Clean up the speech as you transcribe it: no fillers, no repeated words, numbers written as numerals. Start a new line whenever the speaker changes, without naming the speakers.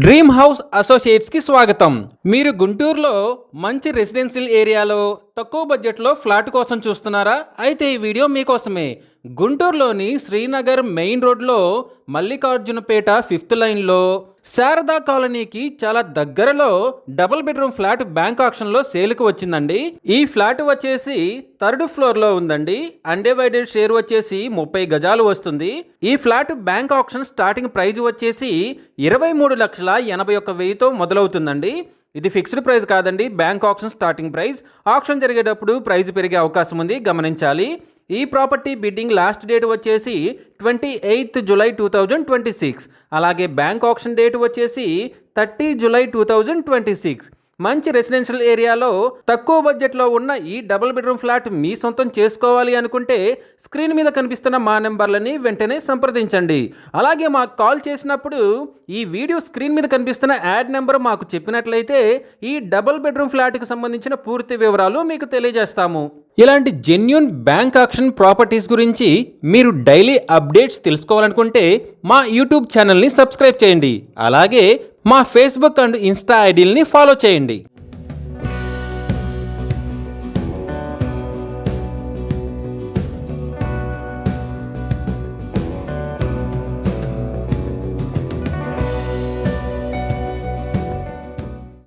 Dream house associates కి స్వాగతం. మీరు గుంటూరులో మంచి రెసిడెన్షియల్ ఏరియాలో తక్కువ బడ్జెట్లో ఫ్లాట్ కోసం చూస్తున్నారా? అయితే ఈ వీడియో మీకోసమే. గుంటూరులోని శ్రీనగర్ మెయిన్ రోడ్లో మల్లికార్జునపేట 5th లైన్లో శారదా కాలనీకి చాలా దగ్గరలో డబుల్ బెడ్రూమ్ ఫ్లాట్ బ్యాంక్ ఆక్షన్లో సేల్కి వచ్చిందండి. ఈ ఫ్లాట్ వచ్చేసి 3rd ఫ్లోర్లో ఉందండి. అన్డివైడెడ్ షేర్ వచ్చేసి 30 గజాలు వస్తుంది. ఈ flat bank auction starting price వచ్చేసి 23,81,000తో మొదలవుతుందండి. ఇది ఫిక్స్డ్ ప్రైస్ కాదండి, bank auction starting price. Auction జరిగేటప్పుడు ప్రైస్ పెరిగే అవకాశం ఉంది, గమనించాలి. ఈ ప్రాపర్టీ బిడ్డింగ్ లాస్ట్ డేట్ వచ్చేసి 28 జూలై 2026. అలాగే బ్యాంక్ ఆక్షన్ డేట్ వచ్చేసి 30 జూలై 2026. మంచి రెసిడెన్షియల్ ఏరియాలో తక్కువ బడ్జెట్లో ఉన్న ఈ డబుల్ బెడ్రూమ్ ఫ్లాట్ మీ సొంతం చేసుకోవాలి అనుకుంటే స్క్రీన్ మీద కనిపిస్తున్న మా నెంబర్లని వెంటనే సంప్రదించండి. అలాగే మాకు కాల్ చేసినప్పుడు ఈ వీడియో స్క్రీన్ మీద కనిపిస్తున్న యాడ్ నెంబర్ మాకు చెప్పినట్లయితే ఈ డబుల్ బెడ్రూమ్ ఫ్లాట్కి సంబంధించిన పూర్తి వివరాలు మీకు తెలియజేస్తాము. ఇలాంటి జెన్యూన్ బ్యాంక్ ఆక్షన్ ప్రాపర్టీస్ గురించి మీరు డైలీ అప్డేట్స్ తెలుసుకోవాలనుకుంటే మా యూట్యూబ్ ఛానల్ని సబ్స్క్రైబ్ చేయండి. అలాగే మా ఫేస్బుక్ అండ్ ఇన్స్టా ఐడీలని ఫాలో చేయండి.